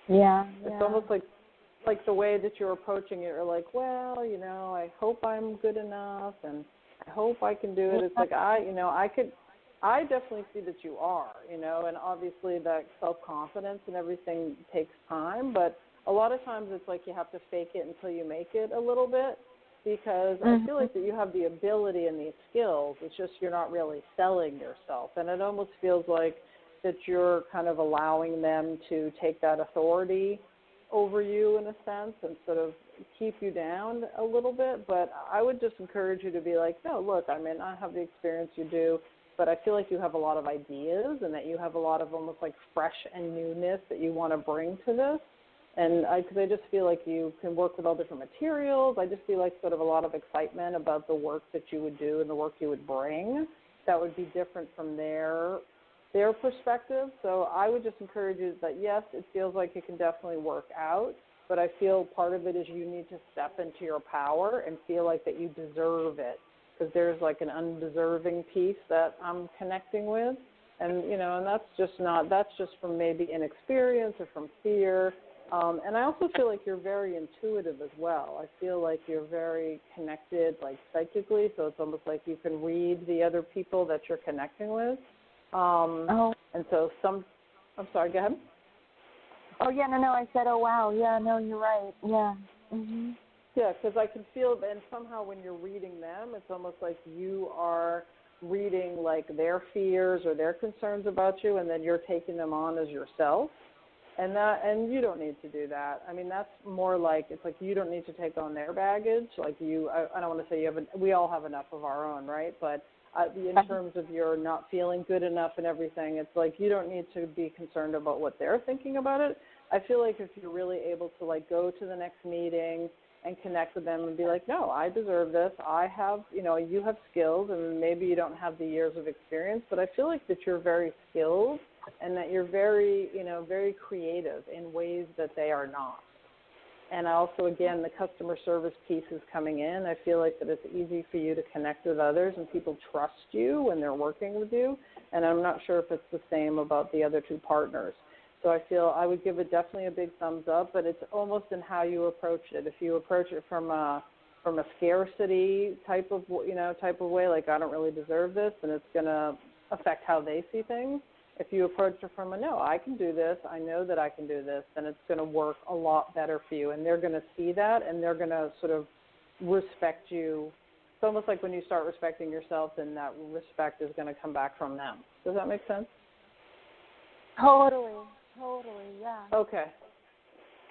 Yeah. It's almost like the way that you're approaching it. You're well, I hope I'm good enough, and I hope I can do it. It's like I definitely see that you are, and obviously that self-confidence and everything takes time, but a lot of times it's like you have to fake it until you make it a little bit, because I feel like that you have the ability and the skills. It's just you're not really selling yourself, and it almost feels like that you're kind of allowing them to take that authority over you in a sense and sort of keep you down a little bit. But I would just encourage you to be like, no, look, I mean, I have the experience you do, but I feel like you have a lot of ideas and that you have a lot of almost like fresh and newness that you want to bring to this. And because I just feel like you can work with all different materials. I just feel like sort of a lot of excitement about the work that you would do and the work you would bring that would be different from their perspective. So I would just encourage you that, yes, it feels like it can definitely work out, but I feel part of it is you need to step into your power and feel like that you deserve it, because there's like an undeserving piece that I'm connecting with. And, and that's just from maybe inexperience or from fear. And I also feel like you're very intuitive as well. I feel like you're very connected, like psychically, so it's almost like you can read the other people that you're connecting with. And so I'm sorry, go ahead. Oh, yeah, no, I said, oh, wow, yeah, no, you're right, yeah. Mm-hmm. Yeah, because I can feel, and somehow when you're reading them, it's almost like you are reading like their fears or their concerns about you, and then you're taking them on as yourself. And you don't need to do that. I mean, that's more like, it's like you don't need to take on their baggage. Like I don't want to say we all have enough of our own, right? But in terms of your not feeling good enough and everything, it's like you don't need to be concerned about what they're thinking about it. I feel like if you're really able to like go to the next meeting and connect with them and be like, no, I deserve this. I have, you have skills, and maybe you don't have the years of experience, but I feel like that you're very skilled and that you're very, very creative in ways that they are not. And also, again, the customer service piece is coming in. I feel like that it's easy for you to connect with others and people trust you when they're working with you. And I'm not sure if it's the same about the other two partners. So I feel I would give it definitely a big thumbs up, but it's almost in how you approach it. If you approach it from a scarcity type of way, like I don't really deserve this, and it's going to affect how they see things. If you approach it from no, I can do this, I know that I can do this, then it's going to work a lot better for you. And they're going to see that, and they're going to sort of respect you. It's almost like when you start respecting yourself, then that respect is going to come back from them. Does that make sense? Totally, yeah. Okay.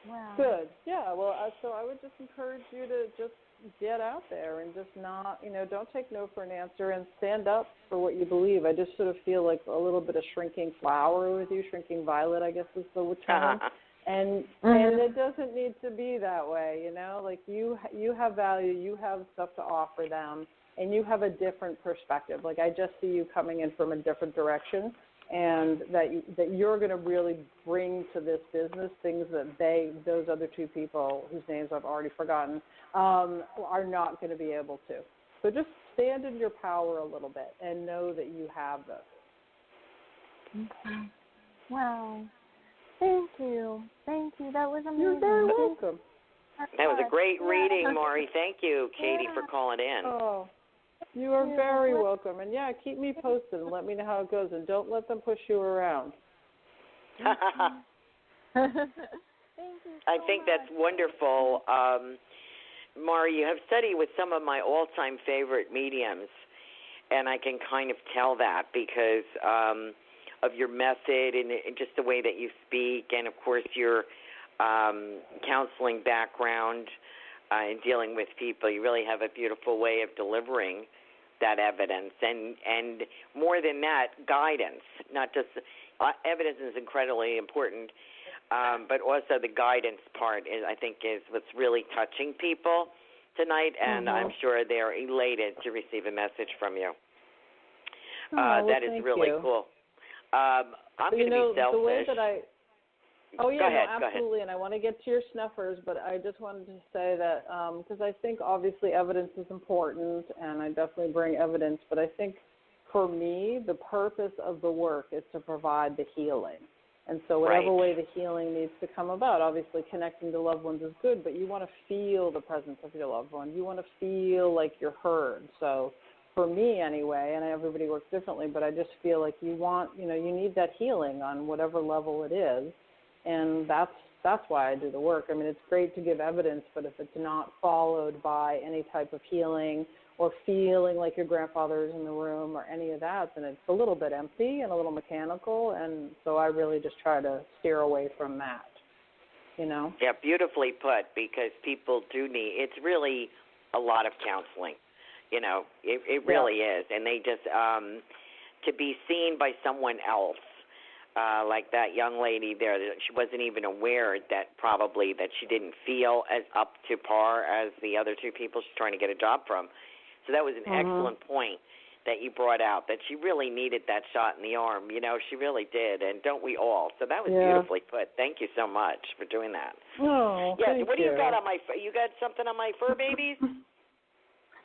Wow. Good. Yeah, well, so I would just encourage you to just get out there and just not, don't take no for an answer and stand up for what you believe. I just sort of feel like a little bit of shrinking flower with you, shrinking violet, I guess is the term. And it doesn't need to be that way, like you have value, you have stuff to offer them, and you have a different perspective. Like I just see you coming in from a different direction, and that you're going to really bring to this business things that those other two people whose names I've already forgotten, are not going to be able to. So just stand in your power a little bit and know that you have this. Okay. Wow. Thank you. That was amazing. You're very welcome. That was a great reading, Maury. Thank you, Katie, for calling in. Oh, you are very welcome. And, keep me posted and let me know how it goes. And don't let them push you around. Thank you I think that's wonderful. Maury, you have studied with some of my all-time favorite mediums, and I can kind of tell that because of your method and just the way that you speak, and, of course, your counseling background in dealing with people. You really have a beautiful way of delivering that evidence, and more than that, guidance. Not just evidence is incredibly important, but also the guidance part is what's really touching people tonight, and I'm sure they're elated to receive a message from you. That is really cool. I'm going to be selfish. The way that Go ahead. Absolutely, and I want to get to your snuffers, but I just wanted to say that because I think obviously evidence is important, and I definitely bring evidence, but I think for me, the purpose of the work is to provide the healing. And so whatever way the healing needs to come about, obviously connecting to loved ones is good, but you want to feel the presence of your loved one. You want to feel like you're heard. So for me anyway, and everybody works differently, but I just feel like you want, you need that healing on whatever level it is, and that's why I do the work. I mean, it's great to give evidence, but if it's not followed by any type of healing or feeling like your grandfather is in the room or any of that, then it's a little bit empty and a little mechanical, and so I really just try to steer away from that, Yeah, beautifully put, because people do need, it's really a lot of counseling. It really is. And they just, to be seen by someone else, like that young lady there, she wasn't even aware that probably that she didn't feel as up to par as the other two people she's trying to get a job from. So that was an excellent point that you brought out, that she really needed that shot in the arm. She really did, and don't we all? So that was beautifully put. Thank you so much for doing that. Oh, thank what do you you. got on you got something on my fur babies?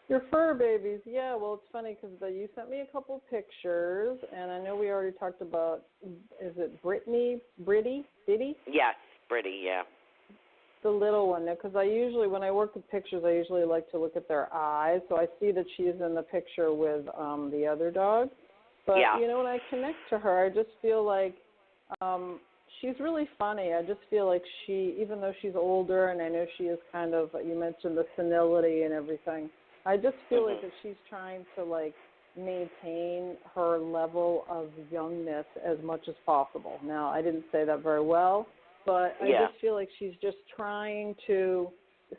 Your fur babies, yeah. Well, it's funny because you sent me a couple pictures, and I know we already talked about, is it Britty? Yes, Britty, yeah. The little one, because I usually, when I work with pictures, I usually like to look at their eyes. So I see that she's in the picture with the other dog. But, when I connect to her, I just feel like she's really funny. I just feel like even though she's older, and I know she is kind of, you mentioned the senility and everything, I just feel like that she's trying to, maintain her level of youngness as much as possible. Now, I didn't say that very well, but I just feel like she's just trying to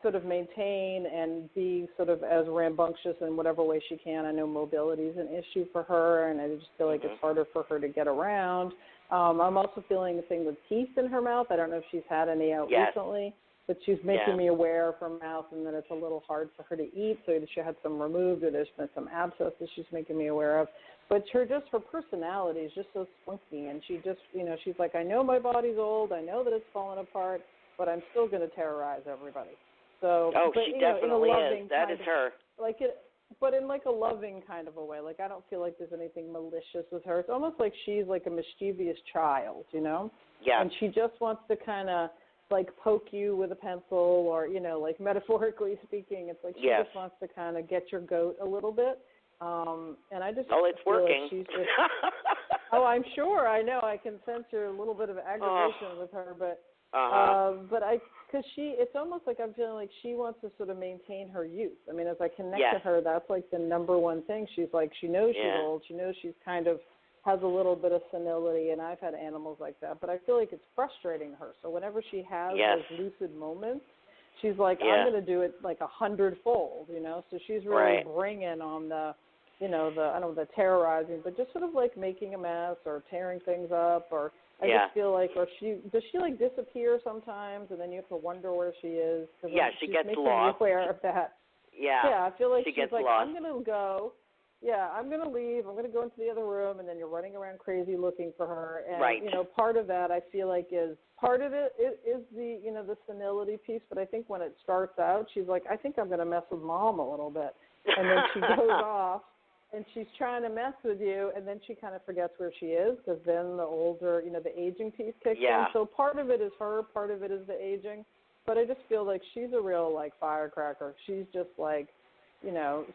sort of maintain and be sort of as rambunctious in whatever way she can. I know mobility is an issue for her, and I just feel like it's harder for her to get around. I'm also feeling the thing with teeth in her mouth. I don't know if she's had any out recently, but she's making me aware of her mouth, and that it's a little hard for her to eat, so she had some removed, or there's been some abscesses she's making me aware of. But her personality is just so spunky, and she just, she's like, I know my body's old, I know that it's falling apart, but I'm still going to terrorize everybody. So, she definitely is. That is her. But in a loving kind of a way. I don't feel like there's anything malicious with her. It's almost like she's like a mischievous child, Yeah. And she just wants to kind of poke you with a pencil, or metaphorically speaking, it's like she just wants to kind of get your goat a little bit. And I just it's feel working. Like she's just, I'm sure. I know. I can sense a little bit of aggravation with her, but it's almost like I'm feeling like she wants to sort of maintain her youth. I mean, as I connect to her, that's the number one thing. She's she knows she's old. She knows she's kind of has a little bit of senility, and I've had animals like that, but I feel like it's frustrating her. So whenever she has those lucid moments, she's like, I'm going to do it 100-fold, So she's really bringing on the, I don't know, the terrorizing, but just sort of making a mess or tearing things up, or I just feel like, does she disappear sometimes, and then you have to wonder where she is? She gets lost. Me aware of that. Yeah. Yeah, I feel like she's like, lost. I'm going to go. Yeah, I'm going to leave. I'm going to go into the other room, and then you're running around crazy looking for her. And, part of that I feel like is part of it is the, the senility piece. But I think when it starts out, she's like, I think I'm going to mess with Mom a little bit. And then she goes off, and she's trying to mess with you, and then she kind of forgets where she is, because then the older, the aging piece kicks in. So part of it is her, part of it is the aging. But I just feel like she's a real, firecracker. She's just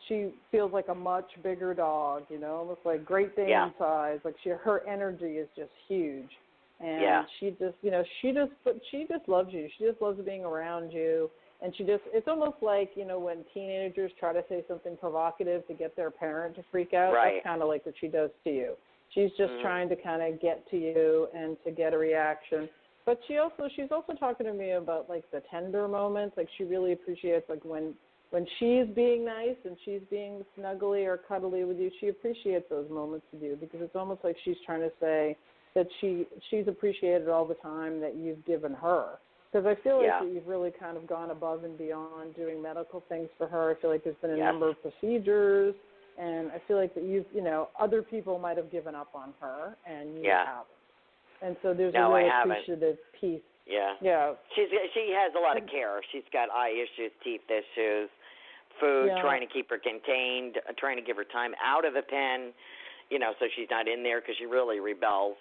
she feels like a much bigger dog, almost like Great Dane size. Her energy is just huge, and she just, she just loves you. She just loves being around you, and it's almost like, when teenagers try to say something provocative to get their parent to freak out. That's kind of like what she does to you. She's just trying to kind of get to you and to get a reaction. But she's also talking to me about the tender moments. She really appreciates when she's being nice and she's being snuggly or cuddly with you, she appreciates those moments with you, because it's almost like she's trying to say that she's appreciated all the time that you've given her. Because I feel like that you've really kind of gone above and beyond doing medical things for her. I feel like there's been a number of procedures, and I feel like that you've, other people might have given up on her, and you haven't. And so there's a really appreciative piece. Yeah. She has a lot of care. She's got eye issues, teeth issues, food, trying to keep her contained, trying to give her time out of the pen, so she's not in there, because she really rebels.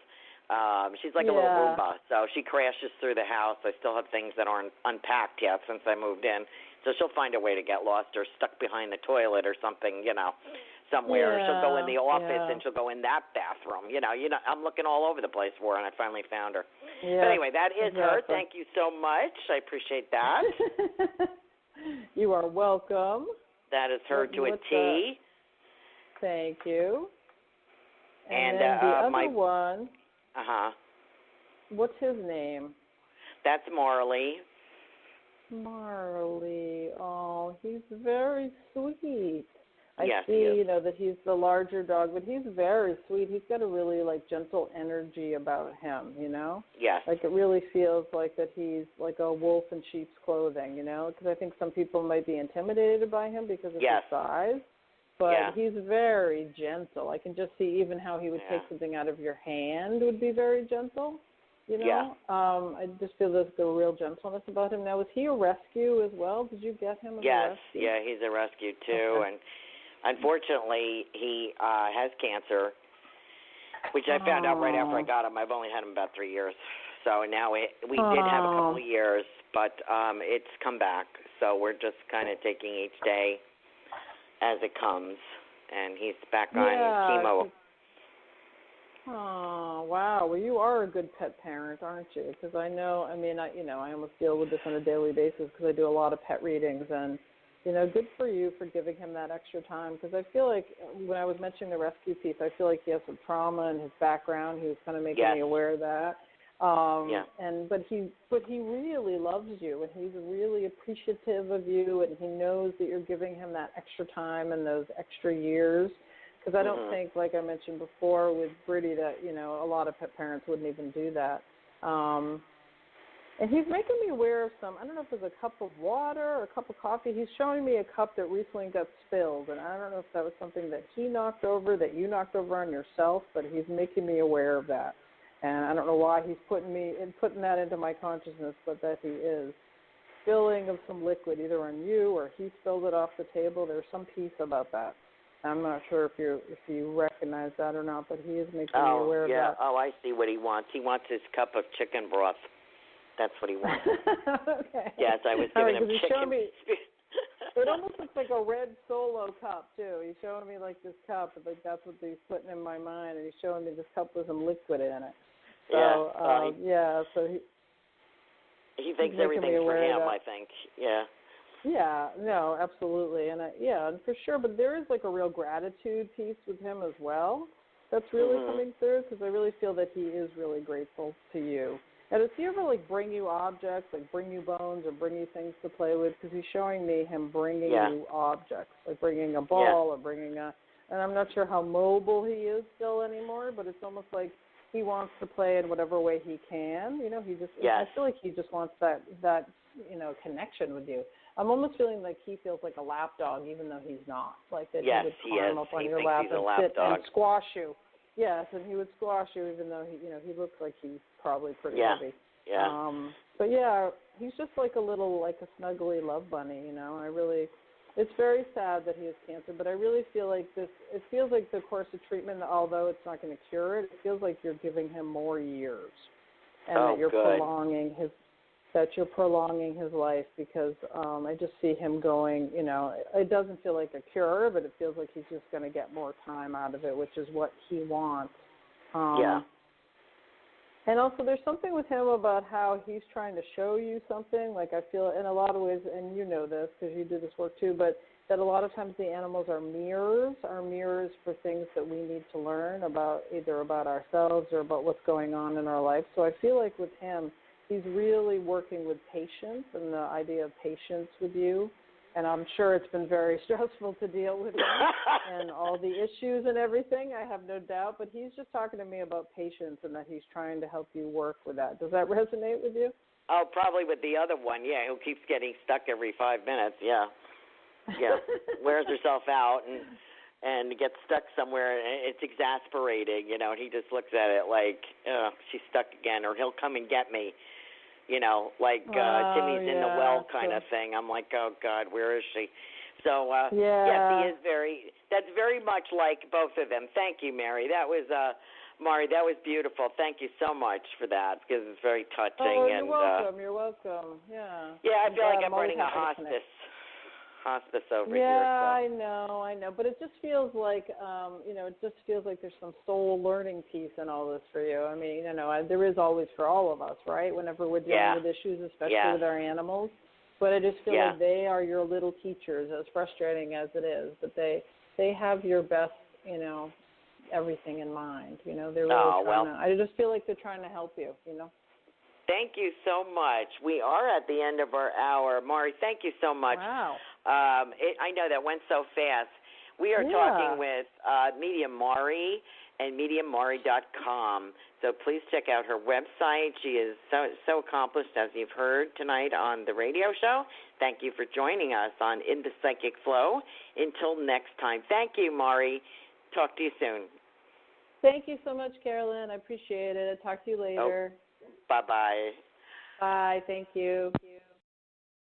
She's like a little Roomba, so she crashes through the house. I still have things that aren't unpacked yet since I moved in, so she'll find a way to get lost or stuck behind the toilet or something, somewhere. Yeah, She'll go in the office yeah. and she'll go in that bathroom. I'm looking all over the place for her, and I finally found her. Yeah, But anyway, that is her. exactly. Thank you so much. I appreciate that. You are welcome. That is her to a What's T. Thank you. And then the other my one, uh-huh. what's his name? That's Marley. Marley. Oh, he's very sweet. I Yes, see, he is. that he's the larger dog, but he's very sweet. He's got a really gentle energy about him, Yes. Like it really feels like that he's like a wolf in sheep's clothing, because I think some people might be intimidated by him because of Yes. his size. But Yeah. he's very gentle. I can just see even how he would take something out of your hand would be very gentle. Yeah. I just feel there's a real gentleness about him. Now, was he a rescue as well? Did you get him as a Yes. rescue? Yeah, he's a rescue too, Okay. and unfortunately, he has cancer, which I found out right after I got him. I've only had him about 3 years, so now we did have a couple of years, but it's come back. So we're just kind of taking each day as it comes, and he's back on chemo. Oh, wow. Well, you are a good pet parent, aren't you? Because I know, I almost deal with this on a daily basis because I do a lot of pet readings. And, good for you for giving him that extra time. Because I feel like when I was mentioning the rescue piece, I feel like he has some trauma in his background. He was kind of making me aware of that. But he really loves you, and he's really appreciative of you, and he knows that you're giving him that extra time and those extra years. Because I don't think, like I mentioned before with Brittany, that, a lot of pet parents wouldn't even do that. And he's making me aware of some, I don't know if it's a cup of water or a cup of coffee. He's showing me a cup that recently got spilled, and I don't know if that was something that he knocked over, that you knocked over on yourself, but he's making me aware of that. And I don't know why he's putting that into my consciousness, but that he is. Spilling of some liquid, either on you or he spilled it off the table. There's some piece about that. I'm not sure if you recognize that or not, but he is making me aware of that. Oh, I see what he wants. He wants his cup of chicken broth. That's what he wants. Okay. Yes, I was giving him chicken. It almost looks like a red Solo cup, too. He's showing me, like, this cup. Like, that's what he's putting in my mind, and he's showing me this cup with some liquid in it. So, so he thinks everything's for him, I think. Yeah. Yeah, no, absolutely. And and for sure. But there is, like, a real gratitude piece with him as well that's really coming through, because I really feel that he is really grateful to you. And does he ever, like, bring you objects, like bring you bones or bring you things to play with? Because he's showing me him bringing you objects, like bringing a ball or bringing and I'm not sure how mobile he is still anymore, but it's almost like he wants to play in whatever way he can. He just, I feel like he just wants that connection with you. I'm almost feeling like he feels like a lap dog, even though he's not. Like that he would climb up on your lap and sit and squash you. Yes, and he would squash you, even though he looks like he's probably pretty heavy. Yeah. But he's just like a little, like a snuggly love bunny. It's very sad that he has cancer, but I really feel like it feels like the course of treatment, although it's not going to cure it, it feels like you're giving him more years, and that you're prolonging his life, because I just see him going, it doesn't feel like a cure, but it feels like he's just going to get more time out of it, which is what he wants. And also there's something with him about how he's trying to show you something. Like I feel in a lot of ways, and you know this because you do this work too, but that a lot of times the animals are mirrors for things that we need to learn about, either about ourselves or about what's going on in our life. So I feel like with him, he's really working with patience and the idea of patience with you. And I'm sure it's been very stressful to deal with him and all the issues and everything, I have no doubt. But he's just talking to me about patience and that he's trying to help you work with that. Does that resonate with you? Oh, probably with the other one, who keeps getting stuck every 5 minutes, wears herself out and gets stuck somewhere, and it's exasperating, and he just looks at it like, she's stuck again, or he'll come and get me. Timmy's in the well kind of thing. I'm like, oh, God, where is she? So, yes, that's very much like both of them. Thank you, Mary. That was, Mari, that was beautiful. Thank you so much for that, because it's very touching. Oh, you're welcome. You're welcome. Yeah. Yeah, I feel like I'm running a hospice. hospice over yeah, here. So. I know, but it just feels like, it just feels like there's some soul learning piece in all this for you. I mean, there is always for all of us, right? Whenever we're dealing with issues, especially with our animals. But I just feel like they are your little teachers, as frustrating as it is. But they have your best, everything in mind. They're really trying to. I just feel like they're trying to help you. Thank you so much. We are at the end of our hour. Mari, thank you so much. Wow. I know that went so fast. We are talking with Medium Mari and MediumMari.com. So please check out her website. She is so accomplished, as you've heard tonight on the radio show. Thank you for joining us on In the Psychic Flow. Until next time. Thank you, Mari. Talk to you soon. Thank you so much, Carolyn. I appreciate it. I'll talk to you later. Bye-bye. Bye. Thank you.